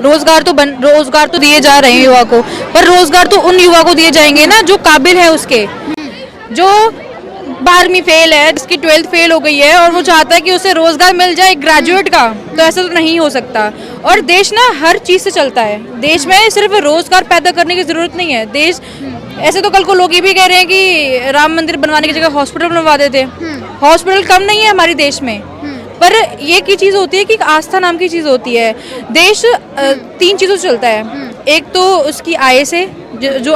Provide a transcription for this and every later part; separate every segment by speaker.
Speaker 1: रोजगार तो दिए जा रहे हैं युवा को, पर रोजगार तो उन युवा को दिए जाएंगे ना जो काबिल है उसके, जो 12वीं फेल है, जिसकी 12th फेल हो गई है और वो चाहता है कि उसे रोजगार मिल जाए ग्रेजुएट का, तो ऐसा तो नहीं हो सकता। और देश ना हर चीज से चलता है, देश में सिर्फ रोजगार पैदा करने की जरूरत नहीं है। देश ऐसे तो कल को लोग ये भी कह रहे हैं कि राम मंदिर बनवाने की जगह हॉस्पिटल बनवा देते, हॉस्पिटल कम नहीं है हमारे देश में, पर ये की चीज होती है कि आस्था नाम की चीज होती है। देश 3 चीजों से चलता है, एक तो उसकी आय से, जो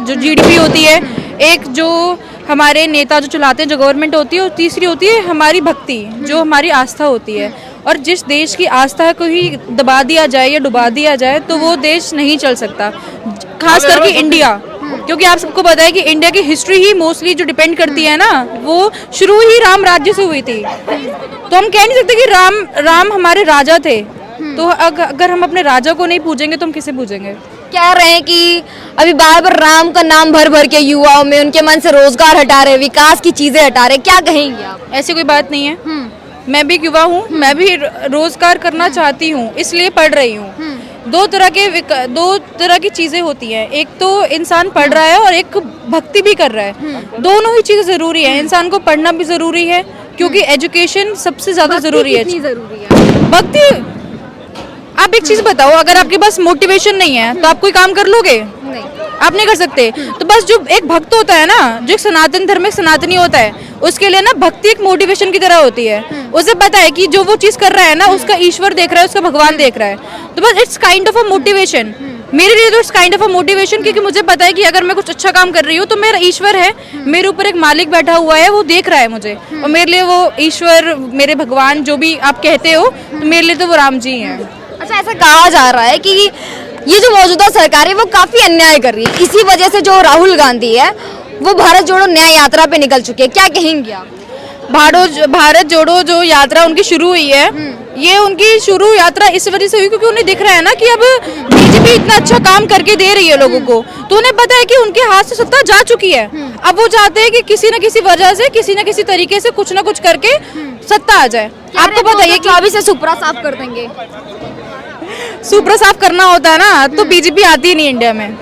Speaker 1: जीडीपी होती है, एक जो हमारे नेता जो चलाते हैं, जो गवर्नमेंट होती है, और तीसरी होती है हमारी भक्ति, जो हमारी आस्था होती है। और जिस देश की आस्था को ही दबा दिया जाए या डुबा दिया जाए तो वो देश नहीं चल सकता, खास करके इंडिया, क्योंकि आप सबको पता है कि इंडिया की हिस्ट्री ही मोस्टली जो डिपेंड करती है ना, वो शुरू ही राम राज्य से हुई थी। तो हम कह नहीं सकते कि राम हमारे राजा थे, तो अगर हम अपने राजा को नहीं पूजेंगे तो हम किसे पूजेंगे।
Speaker 2: कह रहे हैं कि अभी बार बार राम का नाम भर भर के युवाओं में उनके मन से रोजगार हटा रहे, विकास की चीजें हटा रहे, क्या कहेंगे आप?
Speaker 1: ऐसी कोई बात नहीं है, मैं भी युवा हूँ, मैं भी रोजगार करना चाहती हूँ, इसलिए पढ़ रही हूँ। दो तरह की चीजें होती हैं, एक तो इंसान पढ़ रहा है और एक भक्ति भी कर रहा है। दोनों ही चीजें जरूरी है, इंसान को पढ़ना भी जरूरी है क्योंकि एजुकेशन सबसे ज्यादा जरूरी है। भक्ति, आप एक चीज बताओ, अगर आपके पास मोटिवेशन नहीं है तो आप कोई काम कर लोगे? नहीं, आप नहीं कर सकते। तो बस जो एक भक्त होता है ना, जो एक सनातन धर्म में सनातनी होता है, उसके लिए ना भक्ति एक मोटिवेशन की तरह होती है। उसे पता है कि जो वो चीज कर रहा है ना, उसका ईश्वर देख रहा है, उसका भगवान देख रहा है, तो बस it's kind of a motivation. मेरे लिए तो it's kind of a motivation, क्योंकि मुझे पता है कि अगर मैं कुछ अच्छा काम कर रही हूँ तो मेरा ईश्वर है, मेरे ऊपर एक मालिक बैठा हुआ है, वो देख रहा है मुझे, और मेरे लिए वो ईश्वर, मेरे भगवान, जो भी आप कहते हो, तो मेरे लिए तो वो राम जी हैं।
Speaker 2: अच्छा, ऐसा कहा जा रहा है कि ये जो मौजूदा सरकार है वो काफी अन्याय कर रही है, इसी वजह से जो राहुल गांधी है वो भारत जोड़ो न्याय यात्रा पे निकल चुके हैं, क्या कहेंगे आप?
Speaker 1: भारत जोड़ो जो यात्रा उनकी शुरू हुई है, ये उनकी शुरू यात्रा इस वजह से हुई क्योंकि उन्हें दिख रहा है ना कि अब बीजेपी इतना अच्छा काम करके दे रही है लोगों को, तो उन्हें पता है कि उनके हाथ से सत्ता जा चुकी है। अब वो चाहते हैं कि किसी न किसी वजह से, किसी न किसी तरीके से कुछ ना कुछ करके सत्ता आ जाए। आपको पता है कि
Speaker 2: 24 से सुपरा साफ कर देंगे।
Speaker 1: सुपरा साफ करना होता है ना, तो बीजेपी आती ही नहीं इंडिया में,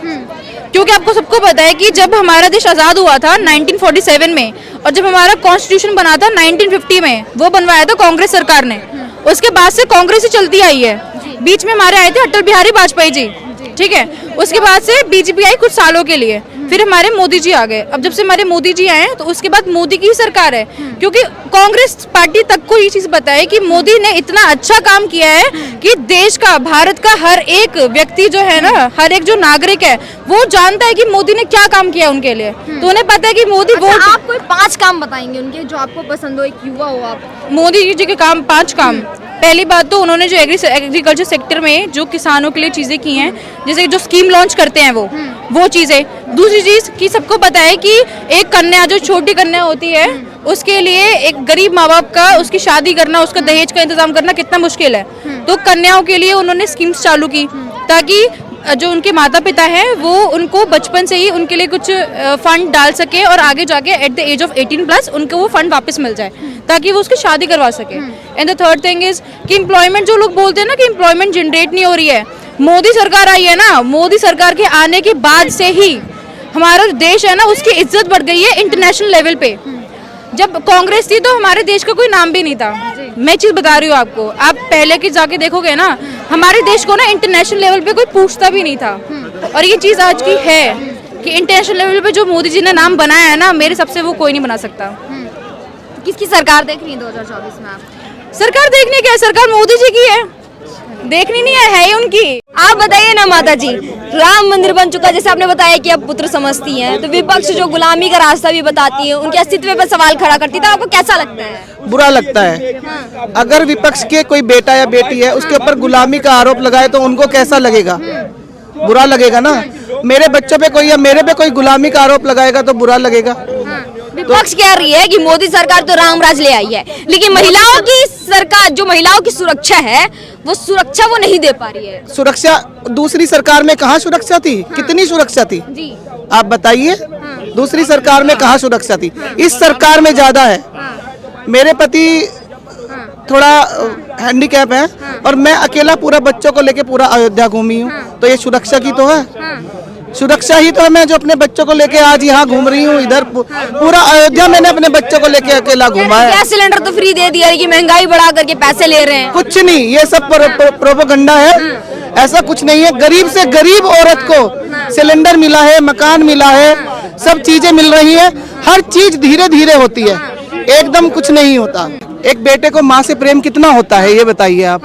Speaker 1: क्योंकि आपको सबको पता है कि जब हमारा देश आज़ाद हुआ था 1947 में, और जब हमारा कॉन्स्टिट्यूशन बना था 1950 में, वो बनवाया था कांग्रेस सरकार ने। उसके बाद से कांग्रेस ही चलती आई है। बीच में हमारे आए थे अटल बिहारी वाजपेयी जी, ठीक है, उसके बाद से बीजेपी आई कुछ सालों के लिए, फिर हमारे मोदी जी आ गए। अब जब से हमारे मोदी जी आए तो उसके बाद मोदी की ही सरकार है, क्योंकि कांग्रेस पार्टी तक को ये चीज पता है कि मोदी ने इतना अच्छा काम किया है कि देश का, भारत का हर एक व्यक्ति जो है ना, हर एक जो नागरिक है, वो जानता है कि मोदी ने क्या काम किया उनके लिए, तो उन्हें पता है कि मोदी वो।
Speaker 2: आप कोई 5 काम बताएंगे उनके जो आपको पसंद हो, एक युवा हो आप?
Speaker 1: मोदी जी के काम 5 काम। पहली बात तो उन्होंने जो एग्रीकल्चर सेक्टर में जो किसानों के लिए चीजें की हैं, जैसे जो स्कीम लॉन्च करते हैं वो चीजें। दूसरी चीज कि सबको पता है कि एक कन्या, जो छोटी कन्या होती है, उसके लिए एक गरीब माँ बाप का उसकी शादी करना, उसका दहेज का इंतजाम करना कितना मुश्किल है, तो कन्याओं के लिए उन्होंने स्कीम्स चालू की ताकि जो उनके माता पिता हैं वो उनको बचपन से ही उनके लिए कुछ फंड डाल सके और आगे जाके एट द एज ऑफ 18+ उनको वो फंड वापस मिल जाए ताकि वो उसकी शादी करवा सके। And the third thing is कि एम्प्लॉयमेंट, जो लोग बोलते हैं ना कि एम्प्लॉयमेंट जनरेट नहीं हो रही है, मोदी सरकार आई है ना, मोदी सरकार के आने के बाद से ही हमारा देश है ना, उसकी इज्जत बढ़ गई है इंटरनेशनल लेवल पे। जब कांग्रेस थी तो हमारे देश का कोई नाम भी नहीं था। मैं चीज बता रही हूँ आपको, आप पहले की जाके देखोगे ना, हमारे देश को ना इंटरनेशनल लेवल पे कोई पूछता भी नहीं था, और ये चीज आज की है कि इंटरनेशनल लेवल पे जो मोदी जी ने नाम बनाया है ना, मेरे सबसे वो कोई नहीं बना सकता।
Speaker 2: किसकी सरकार देख रही है 2024 में आप?
Speaker 1: सरकार देखने क्या है, सरकार मोदी जी की है, देखनी नहीं है ही उनकी।
Speaker 2: आप बताइए ना माता जी, राम मंदिर बन चुका, जैसे आपने बताया कि अब पुत्र समझती हैं, तो विपक्ष जो गुलामी का रास्ता भी बताती है, उनके अस्तित्व पर सवाल खड़ा करती है, तो आपको कैसा लगता है?
Speaker 3: बुरा लगता है। अगर विपक्ष के कोई बेटा या बेटी है उसके ऊपर गुलामी का आरोप लगाए तो उनको कैसा लगेगा? बुरा लगेगा ना। मेरे बच्चों पे कोई या मेरे पे कोई गुलामी का आरोप लगाएगा तो बुरा लगेगा।
Speaker 2: विपक्ष कह रही है कि मोदी सरकार तो रामराज ले आई है, लेकिन महिलाओं की सरकार, जो महिलाओं की सुरक्षा है, वो सुरक्षा वो नहीं दे पा रही है।
Speaker 3: सुरक्षा दूसरी सरकार में कहाँ सुरक्षा थी? कितनी सुरक्षा थी
Speaker 2: जी,
Speaker 3: आप बताइए। दूसरी सरकार में कहाँ सुरक्षा थी? इस सरकार में ज्यादा है। मेरे पति थोड़ा हैंडीकैप है और मैं अकेला पूरा बच्चों को लेके पूरा अयोध्या घूमी हूँ, तो ये सुरक्षा की तो है, सुरक्षा ही तो है। मैं जो अपने बच्चों को लेके आज यहाँ घूम रही हूँ, इधर पूरा अयोध्या मैंने अपने बच्चों को लेके अकेला घूमा है।
Speaker 2: गैस सिलेंडर तो फ्री दे दिया है कि महंगाई बढ़ा करके पैसे ले रहे हैं।
Speaker 3: कुछ नहीं, ये सब प्रोपेगेंडा है, ऐसा कुछ नहीं है। गरीब से गरीब औरत को सिलेंडर मिला है, मकान मिला है, सब चीजें मिल रही है। हर चीज धीरे धीरे होती है, एकदम कुछ नहीं होता। एक बेटे को माँ से प्रेम कितना होता है ये बताइए आप,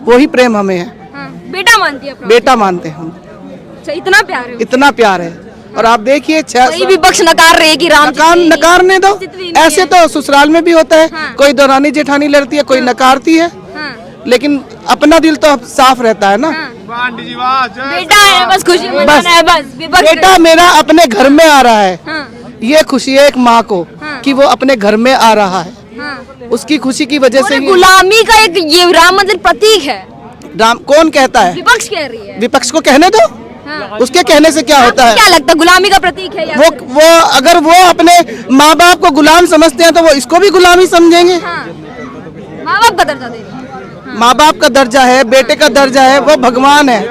Speaker 3: वही प्रेम हमें है।
Speaker 2: बेटा मानती है,
Speaker 3: बेटा मानते हैं हम,
Speaker 2: अच्छा इतना प्यार है,
Speaker 3: इतना प्यार है। और आप देखिए
Speaker 2: कोई विपक्ष नकार रही है कि राम
Speaker 3: नकारने दो, ऐसे तो ससुराल में भी होता है, कोई दौरानी जेठानी लड़ती है, कोई नकारती है, लेकिन अपना दिल तो साफ रहता है ना।
Speaker 2: बेटा है बस खुशी मनाना है, बस विपक्ष
Speaker 3: बेटा मेरा अपने घर में आ रहा है, ये खुशी है एक माँ को कि वो अपने घर में आ रहा है, उसकी खुशी की वजह से।
Speaker 2: गुलामी का एक ये राम मंदिर प्रतीक है,
Speaker 3: राम कौन कहता है?
Speaker 2: विपक्ष कह रही है।
Speaker 3: विपक्ष को कहने दो, उसके कहने से क्या होता है?
Speaker 2: क्या लगता है गुलामी का प्रतीक है या
Speaker 3: वो अगर वो अपने माँ बाप को गुलाम समझते हैं तो वो इसको भी गुलामी समझेंगे।
Speaker 2: माँ बाप का दर्जा दे रही है।
Speaker 3: माँ बाप का दर्जा है, बेटे का दर्जा है, वो भगवान है,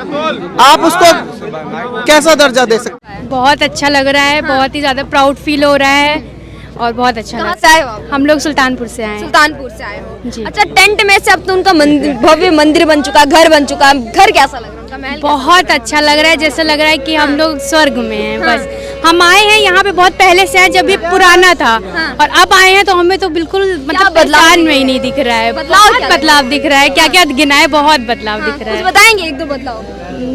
Speaker 3: आप उसको कैसा दर्जा दे सकते हैं?
Speaker 1: बहुत अच्छा लग रहा है, बहुत ही ज़्यादा प्राउड फील हो रहा है और बहुत अच्छा
Speaker 2: कहाँ
Speaker 1: लग
Speaker 2: से आए हो आप?
Speaker 1: हम लोग सुल्तानपुर से आए हैं।
Speaker 2: सुल्तानपुर से आए हो
Speaker 1: जी।
Speaker 2: अच्छा, टेंट में से अब तो उनका मंदिर, भव्य मंदिर बन चुका है, घर बन चुका है। घर कैसा लग रहा है उनका महल?
Speaker 1: बहुत अच्छा लग रहा है, जैसा लग रहा है कि हम लोग स्वर्ग में हैं। बस हम आए हैं यहाँ पे बहुत पहले से है, जब ये पुराना था, और अब आए हैं तो हमें तो बिल्कुल मतलब
Speaker 2: बदलाव
Speaker 1: पहचान
Speaker 2: दिख
Speaker 1: में ही नहीं दिख रहा है।
Speaker 2: बदलाव
Speaker 1: बहुत
Speaker 2: क्या
Speaker 1: बदलाव दिख रहा है, क्या क्या गिना है, बहुत बदलाव दिख रहा
Speaker 2: कुछ
Speaker 1: है।
Speaker 2: बताएंगे एक दो बदलाव?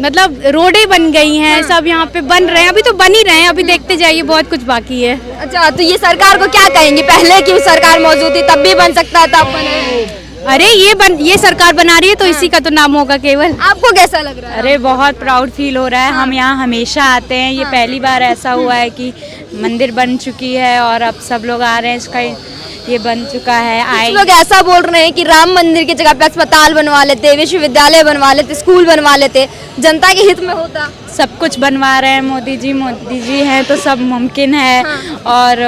Speaker 1: मतलब रोडें बन गई हैं, सब यहाँ पे बन रहे हैं, अभी तो बन ही रहे हैं, अभी देखते जाइए, बहुत कुछ बाकी है।
Speaker 2: अच्छा, तो ये सरकार को क्या कहेंगे? पहले की सरकार मौजूद थी तब भी बन सकता था, अब बने।
Speaker 1: अरे ये सरकार बना रही है तो इसी का तो नाम होगा केवल।
Speaker 2: आपको कैसा लग रहा है?
Speaker 4: अरे बहुत प्राउड फील हो रहा है, हम यहाँ हमेशा आते हैं, ये पहली बार ऐसा हुआ है कि मंदिर बन चुकी है और अब सब लोग आ रहे हैं, इसका ये बन चुका है।
Speaker 2: कुछ लोग ऐसा बोल रहे हैं कि राम मंदिर की जगह पे अस्पताल बनवा लेते, विश्वविद्यालय बनवा लेते, स्कूल बनवा लेते, जनता के हित में होता।
Speaker 4: सब कुछ बनवा रहे हैं मोदी जी हैं तो सब मुमकिन है। और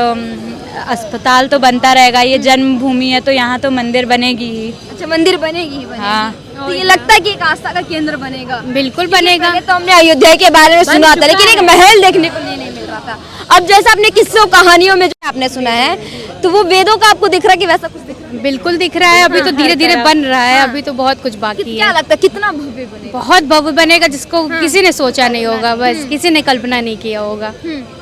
Speaker 4: अस्पताल तो बनता रहेगा, ये जन्मभूमि है तो यहाँ तो मंदिर बनेगी ही।
Speaker 2: अच्छा, मंदिर बनेगी ही बनेगी।
Speaker 4: हाँ।
Speaker 2: तो ये लगता है कि एक आस्था का केंद्र बनेगा?
Speaker 1: बिल्कुल बनेगा।
Speaker 2: पहले तो हमने अयोध्या के बारे में सुना था, लेकिन एक महल देखने को नहीं मिल रहा था। अब जैसा अपने किस्सों कहानियों में जो आपने सुना है, तो वो वेदों का आपको दिख रहा है कि वैसा कुछ दिख रहा है?
Speaker 1: बिल्कुल दिख रहा है, अभी तो धीरे धीरे बन रहा है, अभी तो बहुत कुछ बाकी
Speaker 2: क्या
Speaker 1: है।
Speaker 2: लगता है कितना भव्य बनेगा?
Speaker 1: बहुत भव्य बनेगा, जिसको किसी ने सोचा नहीं होगा, बस किसी ने कल्पना नहीं किया होगा।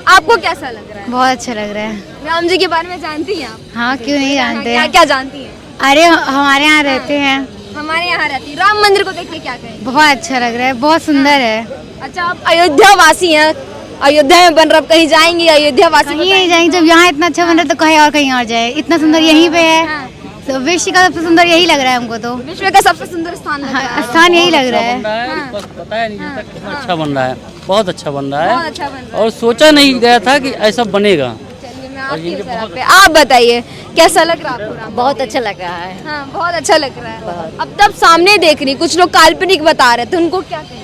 Speaker 2: आपको कैसा लग रहा है?
Speaker 5: बहुत अच्छा लग रहा है।
Speaker 2: राम जी के बारे में जानती हैं आप?
Speaker 5: हाँ, क्यों नहीं जानते
Speaker 2: क्या
Speaker 5: हैं?
Speaker 2: क्या जानती हैं?
Speaker 5: अरे हमारे यहाँ रहते हैं,
Speaker 2: हमारे यहाँ रहती है। राम मंदिर को देख के क्या कहेंगे?
Speaker 5: बहुत अच्छा लग रहा है, बहुत सुंदर है।
Speaker 2: अच्छा, आप अयोध्या वासी हैं, अयोध्या में बन रहा, कहीं जाएंगे अयोध्या वासी?
Speaker 5: कहीं नहीं जाएंगे, जब यहाँ इतना अच्छा बन रहा है तो कहीं और जाए। इतना सुंदर यहीं पे है, तो विश्व का सबसे सुंदर यही लग रहा है हमको तो।
Speaker 2: विश्व का सबसे सुंदर स्थान लग रहा है।
Speaker 5: हाँ, स्थान यही लग रहा है।
Speaker 6: बस बताया नहीं जाता कितना अच्छा बन रहा है, बहुत अच्छा बन रहा
Speaker 2: बहुत
Speaker 6: है
Speaker 2: अच्छा बन रहा है।
Speaker 6: और सोचा नहीं गया था कि ऐसा बनेगा।
Speaker 2: चलिए, मैं आपकी तरफ पे, आप बताइए कैसा लग रहा है आपको? राम?
Speaker 5: बहुत अच्छा लग रहा है।
Speaker 2: हाँ, बहुत अच्छा लग रहा है। अब तब सामने देख रही, कुछ लोग काल्पनिक बता रहे थे, उनको क्या कहें?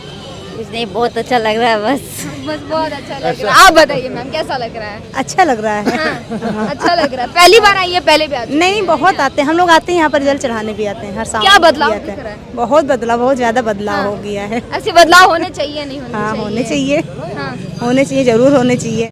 Speaker 5: कुछ नहीं, बहुत अच्छा लग रहा है बस।
Speaker 2: बस बहुत अच्छा लग रहा है। आप बताइए मैम, कैसा लग रहा है?
Speaker 7: अच्छा लग रहा है।
Speaker 2: हाँ, अच्छा लग रहा है। पहली बार आई है? पहले भी आती?
Speaker 7: नहीं, बहुत आते हैं, हम लोग आते हैं यहाँ पर जल चढ़ाने भी आते हैं हर साल।
Speaker 2: क्या बदलाव
Speaker 7: भी आते
Speaker 2: दिख रहा
Speaker 7: हैं।
Speaker 2: है?
Speaker 7: बहुत बदलाव, बहुत ज्यादा बदलाव हो गया है।
Speaker 2: ऐसे बदलाव होने चाहिए नहीं होने
Speaker 7: हाँ,
Speaker 2: चाहिए?
Speaker 7: होने चाहिए,
Speaker 2: हाँ।
Speaker 7: होने चाहिए, जरूर होने चाहिए।